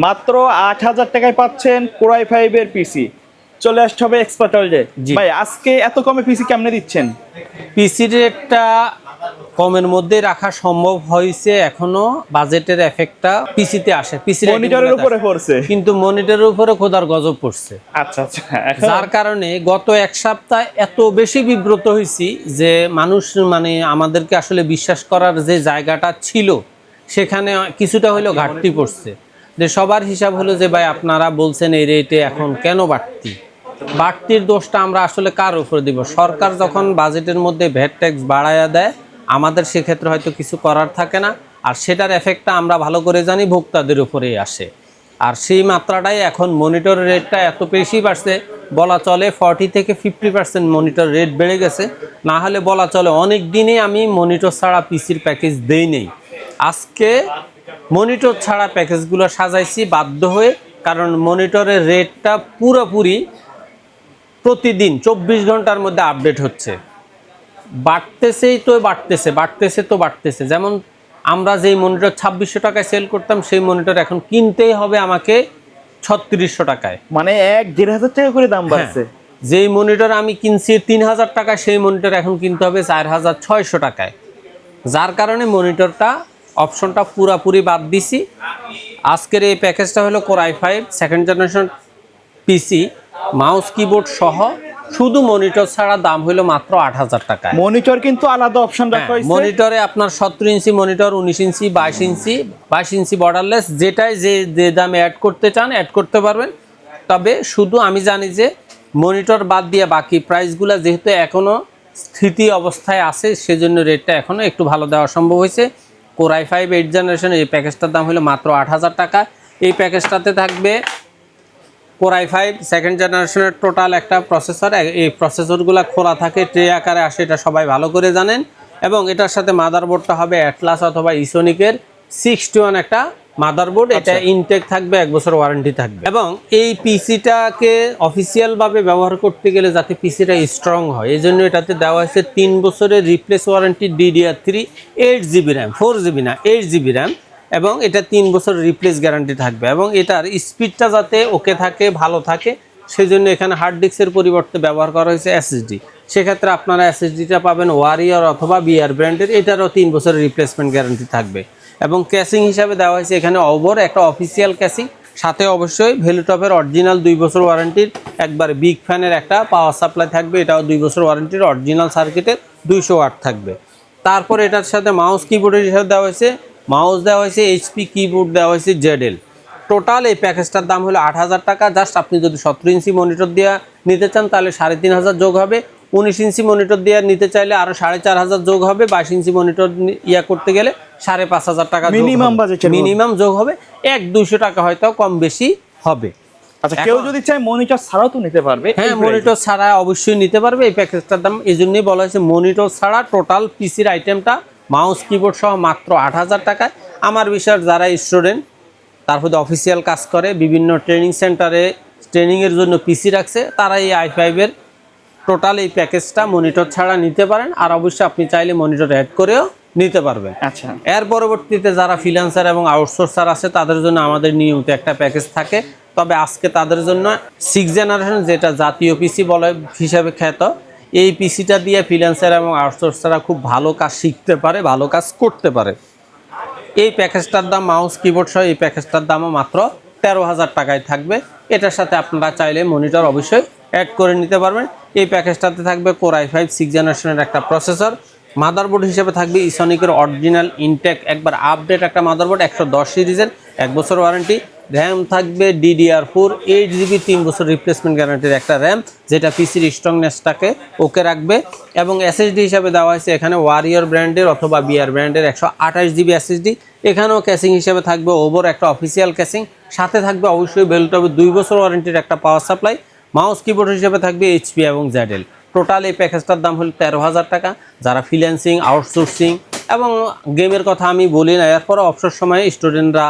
মাত্র 8,000 টাকায় পাচ্ছেন Core i5 এর পিসি। চলে আসতে হবে এক্সপার্ট ওয়ার্ল্ডে। জি। ভাই আজকে এত কমে পিসি কেমনে দিচ্ছেন? পিসি রেটটা কমের মধ্যে রাখা সম্ভব হয়েছে, এখনো বাজেটের এফেক্টটা পিসিতে আসে, পিসি মনিটরের উপরে পড়ছে। কিন্তু মনিটরের উপরে খোদার গজব পড়ছে। আচ্ছা আচ্ছা। যার কারণে গত এক সপ্তাহ এত বেশি বিব্রত হয়েছি যে মানুষ মানে আমাদেরকে আসলে বিশ্বাস করার যে জায়গাটা ছিল সেখানে কিছুটা হলেও ঘাটতি পড়ছে। যে সবার হিসাব হলো যে ভাই আপনারা বলছেন এই রেটে এখন কেন বাড়তির দোষটা আমরা আসলে কার উপরে দিব? সরকার যখন বাজেটের মধ্যে ভ্যাট ট্যাক্স বাড়ায়া দেয় আমাদের সেক্ষেত্রে হয়তো কিছু করার থাকে না, আর সেটার এফেক্টটা আমরা ভালো করে জানি ভোক্তাদের উপরেই আসে। আর সেই মাত্রাটাই এখন মনিটর রেটটা এত বেশি বাড়ছে, বলা চলে 40 থেকে 50% মনিটর রেট বেড়ে গেছে। না হলে বলা চলে অনেক দিনই আমি মনিটর ছাড়া পিসির প্যাকেজ দেই নেই। আজকে মনিটর ছাড়া প্যাকেজগুলো সাজাইছি বাধ্য হয়ে, কারণ মনিটরের রেটটা পুরোপুরি প্রতিদিন 24 ঘন্টার মধ্যে আপডেট হচ্ছে। বাড়তেছে। যেমন আমরা যেই মনিটর 2600 টাকায় সেল করতাম সেই মনিটর এখন কিনতেই হবে আমাকে 3600 টাকায়। মানে 1-1.5 টাকা করে দাম বাড়ছে। যেই মনিটর আমি কিনছি 3000 টাকায় সেই মনিটর এখন কিনতে হবে 4600 টাকায়। যার কারণে মনিটরটা অপশনটা পুরাপুরি বাদ দিছি। আজকের এই প্যাকেজটা হলো Core i5 সেকেন্ড জেনারেশন পিসি, মাউস কিবোর্ড সহ, শুধু মনিটর ছাড়া দাম হলো মাত্র 8000 টাকা। মনিটর কিন্তু আলাদা অপশন রাখা হয়েছে। মনিটরে আপনার 17 ইঞ্চি মনিটর, 19 ইঞ্চি, 22 ইঞ্চি বর্ডারলেস, যেটাই যে দামে অ্যাড করতে চান অ্যাড করতে পারবেন। তবে শুধু আমি জানি যে মনিটর বাদ দিয়ে বাকি প্রাইসগুলো যেহেতু এখনও স্থিতি অবস্থায় আছে সেজন্য রেটটা এখনও একটু ভালো দেওয়া সম্ভব হয়েছে। Core i5 8 জেনারেশন এই প্যাকেজটার দাম হলো মাত্র 8000 টাকা। এই প্যাকেজটাতে থাকবে Core i5 সেকেন্ড জেনারেশনের টোটাল একটা প্রসেসর। এই প্রসেসরগুলো খোলা থাকে, ট্রে আকারে আসে, এটা সবাই ভালো করে জানেন। এবং এটার সাথে মাদারবোর্ডটা হবে অ্যাটলাস অথবা ইসোনিকের 61 একটা মাদারবোর্ড। এটা ইনটেক থাকবে, 1 বছর ওয়ারেন্টি থাকবে। এবং এই পিসিটাকে অফিসিয়ালভাবে ব্যবহার করতে গেলে যাতে পিসিটা স্ট্রং হয় এই জন্য এটাতে দেওয়া হয়েছে 3 বছরের replace warranty, DDR3 8GB RAM, 4GB না 8GB র্যাম, এবং এটা 3 বছর রিপ্লেস গ্যারান্টি থাকবে। এবং এটার স্পিডটা যাতে ওকে থাকে, ভালো থাকে, সেই জন্য এখানে হার্ড ডিস্কের পরিবর্তে ব্যবহার করা হয়েছে SSD। সেক্ষেত্রে আপনারা SSDটা পাবেন ওয়ারিয়র অথবা বিআর ব্র্যান্ডের, এটারও 3 বছরের রিপ্লেসমেন্ট গ্যারান্টি থাকবে। এবং ক্যাসিং হিসাবে দেওয়া হয়েছে এখানে ওভার একটা অফিসিয়াল ক্যাসিং, সাথে অবশ্যই ভ্যালুটপের অরিজিনাল 2 বছর ওয়ারেন্টির একবার বিগ ফ্যানের একটা পাওয়ার সাপ্লাই থাকবে, এটাও 2 বছর ওয়ারেন্টির অরিজিনাল সার্কিটের 200 ওয়াট থাকবে। তারপর এটার সাথে মাউস কিবোর্ডের হিসাবে দেওয়া হয়েছে মাউস দেওয়া হয়েছে HP, কিবোর্ড দেওয়া হয়েছে ZL। টোটাল এই প্যাকেজটার দাম হলো 8000 টাকা। জাস্ট আপনি যদি 17 ইঞ্চি মনিটর দিয়ে নিতে চান তাহলে 3500 যোগ হবে, 19 ইঞ্চি মনিটর দিয়ে নিতে চাইলে আরও 4500 যোগ হবে, 22 ইঞ্চি মনিটর করতে গেলে 5500 টাকা মিনিমাম যোগ হবে। 100-200 টাকা হয়তো কম বেশি হবে। আচ্ছা, কেউ যদি চায় মনিটর ছাড়াও তো নিতে পারবে? হ্যাঁ, মনিটর ছাড়া অবশ্যই নিতে পারবে। এই প্যাকেজটার দাম এই জন্যই বলা হয়েছে মনিটর ছাড়া টোটাল পিসির আইটেমটা মাউস কিবোর্ড সহ মাত্র 8000 টাকায়। আমার বিশ্বাস যারা স্টুডেন্ট, তারপরে অফিসিয়াল কাজ করে, বিভিন্ন ট্রেনিং সেন্টারে ট্রেনিংয়ের জন্য পিসি রাখছে, তারা এই i5-এর টোটাল এই প্যাকেজটা মনিটর ছাড়া নিতে পারেন। আর অবশ্যই আপনি চাইলে মনিটর অ্যাড করেও নিতে পারবেন। আচ্ছা, এর পরবর্তীতে যারা ফ্রিল্যান্সার এবং আউটসোর্সার আছে তাদের জন্য আমাদের নিয়মিত একটা প্যাকেজ থাকে। তবে আজকে তাদের জন্য 6 জেনারেশন, যেটা জাতীয় পিসি বলে হিসাবে খ্যাত, এই পিসিটা দিয়ে ফ্রিল্যান্সার এবং আউটসোর্সাররা খুব ভালো কাজ শিখতে পারে, ভালো কাজ করতে পারে। এই প্যাকেজটার দাম মাউস কিবোর্ড সহ এই প্যাকেজটার দামও মাত্র 13000 টাকায় থাকবে। এটার সাথে আপনারা চাইলে মনিটর অবশ্যই অ্যাড করে নিতে পারবেন। এই প্যাকেজটাতে থাকবে Core i5 6 জেনারেশনের একটা প্রসেসর, মাদারবোর্ড হিসেবে থাকবে ইসোনিকের অরিজিনাল ইনটেক একবার আপডেট একটা মাদারবোর্ড, 110 সিরিজের, 1 বছর ওয়ারেন্টি। র্যাম থাকবে DDR4 8GB, 3 বছর রিপ্লেসমেন্ট গ্যারান্টির একটা র্যাম, যেটা পিসির স্ট্রংনেসটাকে ওকে রাখবে। এবং SSD হিসাবে দেওয়া হয়েছে এখানে ওয়ারিয়র ব্র্যান্ডের অথবা বিআর ব্র্যান্ডের 128GB SSD। এখানেও ক্যাসিং হিসাবে থাকবে ওভার একটা অফিসিয়াল ক্যাসিং, সাথে থাকবে অবশ্যই ভ্যালুটপে 2 বছর ওয়ারেন্টির একটা পাওয়ার সাপ্লাই। মাউস কিবোর্ড হিসেবে থাকবে HP এবং ZL। টোটাল এই প্যাকেজটার দাম হলো 13000 টাকা। যারা ফ্রিল্যান্সিং, আউটসোর্সিং এবং গেমের কথা আমি বলি না, এরপরও অবসর সময়ে স্টুডেন্টরা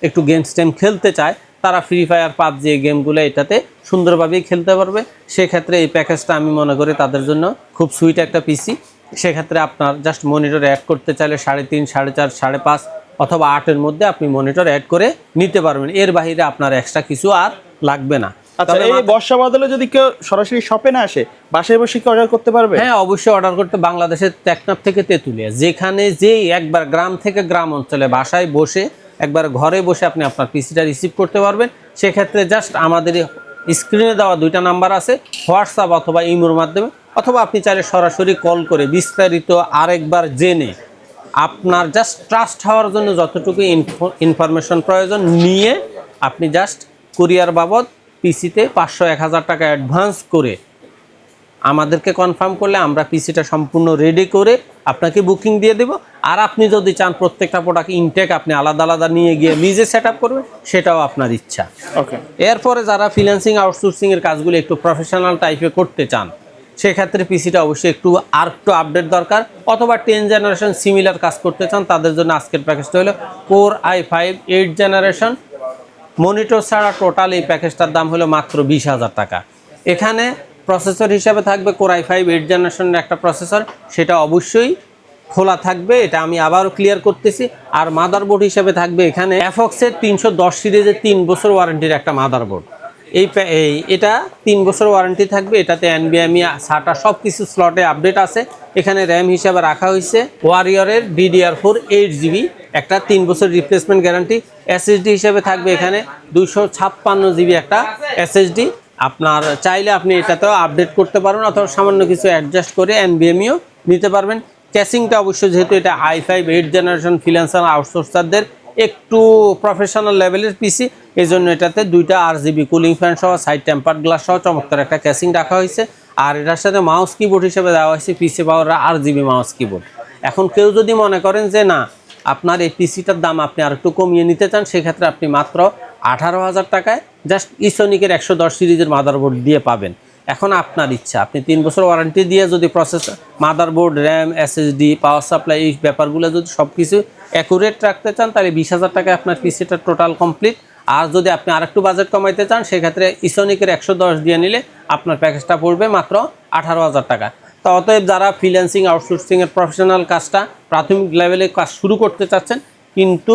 একটু গেমস খেলতে চায়, তারা ফ্রি ফায়ার, পাবজি গেমগুলো এটাতে সুন্দরভাবেই খেলতে পারবে। সেক্ষেত্রে এই প্যাকেজটা আমি মনে করি তাদের জন্য খুব সুইট একটা পিসি। সেক্ষেত্রে আপনার জাস্ট মনিটর অ্যাড করতে চাইলে 3.5, 4.5, 5.5 অথবা 8-এর মধ্যে আপনি মনিটর অ্যাড করে নিতে পারবেন। এর বাইরে আপনার এক্সট্রা কিছু আর লাগবে না। আচ্ছা, এই বর্ষা বদলে যদি কেউ সরাসরি শপে না আসে, বাসায় বসে কি অর্ডার করতে পারবে? হ্যাঁ, অবশ্যই অর্ডার করতে। বাংলাদেশের টেকনাফ থেকে তেঁতুলিয়া, যেখানে যেই একবার গ্রাম থেকে গ্রাম অঞ্চলে বাসায় বসে একবার ঘরে বসে আপনি আপনার পিসিটা রিসিভ করতে পারবেন। সেক্ষেত্রে জাস্ট আমাদের স্ক্রিনে দেওয়া 2টা নাম্বার আছে, হোয়াটসঅ্যাপ অথবা ইমোর মাধ্যমে, অথবা আপনি চাইলে সরাসরি কল করে বিস্তারিত আরেকবার জেনে আপনার জাস্ট ট্রাস্ট হওয়ার জন্য যতটুকু ইনফরমেশন প্রয়োজন নিয়ে আপনি জাস্ট কুরিয়ার বাবদ পিসিতে 500-1000 টাকা অ্যাডভান্স করে আমাদেরকে কনফার্ম করলে আমরা পিসিটা সম্পূর্ণ রেডি করে আপনাকে বুকিং দিয়ে দেব। আর আপনি যদি চান প্রত্যেকটা প্রোডাক্ট ইনটেক আপনি আলাদা আলাদা নিয়ে গিয়ে নিজে সেট আপ করবেন, সেটাও আপনার ইচ্ছা। ওকে। এরপরে যারা ফ্রিল্যান্সিং আউটসোর্সিংয়ের কাজগুলো একটু প্রফেশনাল টাইপে করতে চান, সেক্ষেত্রে পিসিটা অবশ্যই একটু আপডেট দরকার, অথবা 10 জেনারেশন সিমিলার কাজ করতে চান, তাদের জন্য আজকের প্যাকেজটা হলো Core i5 8 জেনারেশন মনিটর ছাড়া টোটাল এই প্যাকেজটার দাম হলো মাত্র 20,000 টাকা। এখানে প্রসেসর হিসাবে থাকবে Core i5 8 জেনারেশনের একটা প্রসেসর, সেটা অবশ্যই খোলা থাকবে, এটা আমি আবারও ক্লিয়ার করতেছি। আর মাদারবোর্ড হিসাবে থাকবে এখানে অ্যাফক্সের 310 সিরিজের 3 বছর ওয়ারেন্টির একটা মাদারবোর্ড। এটা 3 বছর ওয়ারেন্টি থাকবে। এটাতে NVMe SATA সব কিছু স্লটে আপডেট আছে। এখানে র্যাম হিসাবে রাখা হয়েছে ওয়ারিয়রের DDR4 8GB, একটা 3 বছর রিপ্লেসমেন্ট গ্যারান্টি। SSD হিসাবে থাকবে এখানে 256GB একটা SSD। আপনার চাইলে আপনি এটাতেও আপডেট করতে পারবেন, অথবা সামান্য কিছু অ্যাডজাস্ট করে NVMeও নিতে পারবেন। ক্যাসিংটা অবশ্যই, যেহেতু এটা i5 8 জেনারেশন ফ্রিল্যান্সার আউটসোর্সারদের একটু প্রফেশনাল লেভেলের পিসি, এই জন্য এটাতে 2টা RGB কুলিং ফ্যান সহ সাইড টেম্পার্ড গ্লাস সহ চমৎকার একটা ক্যাসিং রাখা হয়েছে। আর এটার সাথে মাউস কিবোর্ড হিসেবে দেওয়া হয়েছে পিসি পাওয়ার RGB মাউস কিবোর্ড। এখন কেউ যদি মনে করেন যে না, আপনার এই পিসিটার দাম আপনি আর একটু কমিয়ে নিতে চান, সেক্ষেত্রে আপনি মাত্র 18,000 টাকায় জাস্ট ইসোনিকের 110 সিরিজের মাদারবোর্ড দিয়ে পাবেন। এখন আপনার ইচ্ছা, আপনি 3 বছর ওয়ারেন্টি দিয়ে যদি processor, motherboard, RAM, SSD, power supply এই ব্যাপারগুলো যদি সব কিছু অ্যাকুরেট রাখতে চান, তাহলে 20,000 টাকায় আপনার পিসিটা টোটাল কমপ্লিট। আর যদি আপনি আরেকটু বাজেট কমাইতে চান, সেক্ষেত্রে ইসোনিকের 110 দিয়ে নিলে আপনার প্যাকেজটা পড়বে মাত্র 18,000 টাকা। তো অতএব যারা ফ্রিল্যান্সিং আউটসোর্সিংয়ের প্রফেশনাল কাজটা প্রাথমিক লেভেলে কাজ শুরু করতে চাচ্ছেন, কিন্তু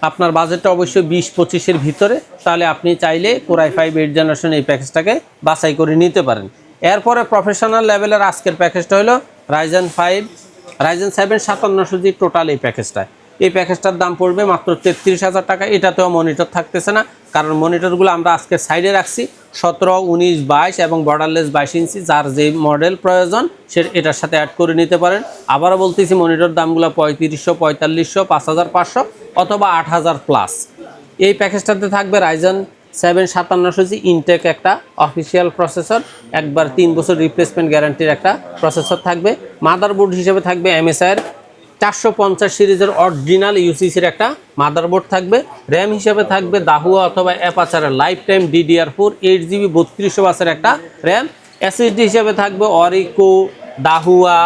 আপনার বাজেটটা অবশ্যই 20-25-এর ভিতরে, তাহলে আপনি চাইলে Core i5 8 জেনারেশন এই প্যাকেজটাকে বাছাই করে নিতে পারেন। এরপরে প্রফেশনাল লেভেলের আজকের প্যাকেজটা হলো Ryzen 7 5700G টোটাল এই প্যাকেজটায়। এই প্যাকেজটার দাম পড়বে মাত্র 33,000 টাকা। এটাতেও মনিটর থাকতেছে না, কারণ মনিটরগুলো আমরা আজকে সাইডে রাখছি 17, 19, 22 এবং বর্ডারলেস 22 ইঞ্চি, যার যে মডেল প্রয়োজন সে এটার সাথে অ্যাড করে নিতে পারেন। আবারও বলতেছি, মনিটর দামগুলো 3500, 4500, 5500 অথবা 8000 প্লাস। এই প্যাকেজটাতে থাকবে Ryzen 7 5700G ইনটেক একটা অফিসিয়াল প্রসেসর, একবার 3 বছর রিপ্লেসমেন্ট গ্যারান্টির একটা প্রসেসর থাকবে। মাদারবোর্ড হিসেবে থাকবে MSI-এর 450 সিরিজের অরিজিনাল UCC-র একটা মাদারবোর্ড থাকবে। র্যাম হিসেবে থাকবে দাহুয়া অথবা অ্যাপাচারের লাইফ টাইম DDR4 8GB 3200 বাসের একটা র্যাম। SSD হিসেবে থাকবে অরিকো, দাহুয়া,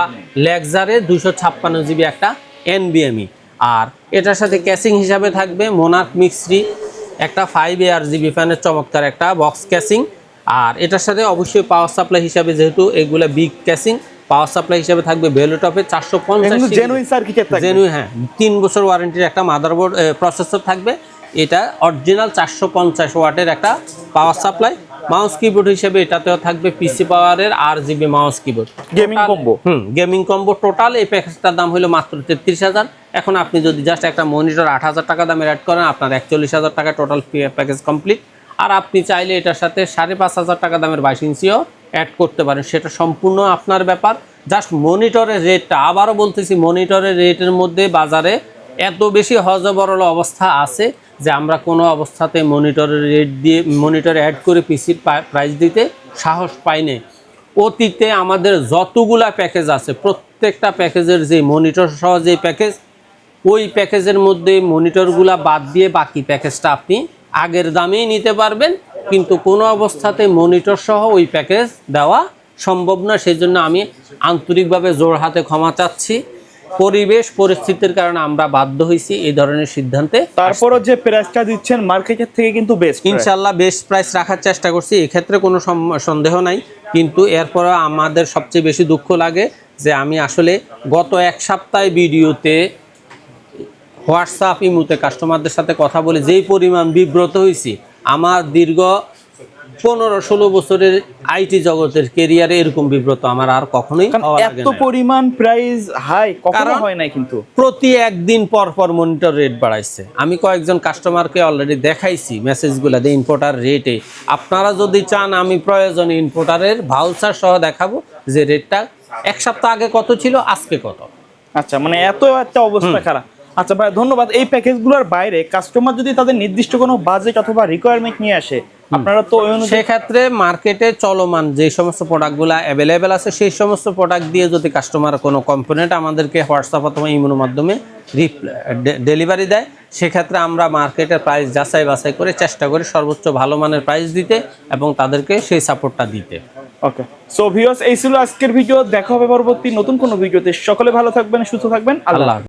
লেক্সারের 256GB একটা NVMe। আর এটার সাথে ক্যাসিং হিসাবে থাকবে মোনার্ক মিক্সরি একটা 5 ARGB ফ্যানের চমৎকার একটা বক্স ক্যাসিং। আর এটার সাথে অবশ্যই পাওয়ার সাপ্লাই হিসাবে, যেহেতু এগুলো বিগ ক্যাসিং, পাওয়ার সাপ্লাই হিসেবে থাকবে ভেলোটপের 450 জেনুইন সার্কিটের থাকবে। জেনুইন, হ্যাঁ, 3 বছর ওয়ারেন্টির একটা মাদারবোর্ড প্রসেসর থাকবে। এটা অরিজিনাল 450 ওয়াটের একটা পাওয়ার সাপ্লাই। মাউস কিবোর্ড হিসেবে এটাতেও থাকবে পিসি পাওয়ারের RGB mouse keyboard, gaming combo. Gaming combo. Total এই প্যাকেজটার দাম হলো মাত্র 33,000। এখন আপনি যদি জাস্ট একটা মনিটর 8,000 টাকা দামের অ্যাড করেন, আপনার 41,000 টাকা টোটাল প্যাকেজ কমপ্লিট। আর আপনি চাইলে এটার সাথে 5,500 টাকা দামের 22 ইঞ্চিও অ্যাড করতে পারেন, সেটা সম্পূর্ণ আপনার ব্যাপার। জাস্ট মনিটরের রেটটা, আবারও বলতেছি, মনিটরের রেটের মধ্যে বাজারে এত বেশি হজবরল অবস্থা আছে যে আমরা কোনো অবস্থাতে মনিটরের রেট দিয়ে মনিটর অ্যাড করে পিসির প্রাইস দিতে সাহস পাইনি। অতীতে আমাদের যতগুলা প্যাকেজ আছে, প্রত্যেকটা প্যাকেজের যে মনিটর সহ যে প্যাকেজ, ওই প্যাকেজের মধ্যে মনিটরগুলা বাদ দিয়ে বাকি প্যাকেজটা আপনি আগের দামেই নিতে পারবেন, কিন্তু কোনো অবস্থাতে মনিটর সহ ওই প্যাকেজ দেওয়া সম্ভব না। সেই জন্য আমি আন্তরিকভাবে জোর হাতে ক্ষমা চাচ্ছি। পরিবেশ পরিস্থিতির কারণে আমরা বাধ্য হয়েছি এই ধরনের সিদ্ধান্তে। তারপরও যে প্রাইসটা দিচ্ছেন মার্কেটের থেকে কিন্তু বেস্ট, ইনশাল্লাহ বেস্ট প্রাইস রাখার চেষ্টা করছি, এক্ষেত্রে কোনো সন্দেহ নাই। কিন্তু এরপর আমাদের সবচেয়ে বেশি দুঃখ লাগে যে আমি আসলে গত এক সপ্তাহ ভিডিওতে হোয়াটসঅ্যাপ ইমুতে কাস্টমারদের সাথে কথা বলে যেই পরিমাণ বিব্রত হয়েছি, আমার দীর্ঘ 15-16 বছরের আইটি জগতের কেরিয়ারে এরকম বিব্রত আমার আর কখনোই কারণ হওয়া লাগে এত না। পরিমাণ প্রাইস হাই কখনো কারণ হয় নাই কিন্তু। প্রতি একদিন পর পর মনিটর রেট বাড়াইছে। আমি কয়েকজন কাস্টমারকে অলরেডি দেখাইছি মেসেজগুলো দিয়ে ইম্পোর্টার রেটে। আপনারা যদি চান আমি প্রয়োজনে ইম্পোর্টারের ভাউচার সহ দেখাবো যে রেটটা এক সপ্তাহ আগে কত ছিল আজকে কত। আচ্ছা, মানে এত একটা অবস্থা খারাপ। আচ্ছা ভাই ধন্যবাদ। এই প্যাকেজগুলোর বাইরে কাস্টমার যদি তাদের নির্দিষ্ট কোনো বাজেট অথবা রিকোয়ারমেন্ট নিয়ে আসে, আপনারা তো ওই অনুযায়ী সেক্ষেত্রে মার্কেটে চলমান যে সমস্ত প্রোডাক্টগুলো অ্যাভেলেবেল আছে সেই সমস্ত প্রোডাক্ট দিয়ে যদি কাস্টমার কোনো কম্পোনেন্ট আমাদেরকে হোয়াটসঅ্যাপ অথবা ইমোর মাধ্যমে ডেলিভারি দেয়, সেক্ষেত্রে আমরা মার্কেটের প্রাইস যাচাই বাছাই করে চেষ্টা করি সর্বোচ্চ ভালো মানের প্রাইস দিতে এবং তাদেরকে সেই সাপোর্টটা দিতে। ওকে, সো ভিউয়ার্স এই ছিল আজকের ভিডিও। দেখা হবে পরবর্তী নতুন কোনো ভিডিওতে। সকলে ভালো থাকবেন, সুস্থ থাকবেন। আল্লাহ আল্লাহ।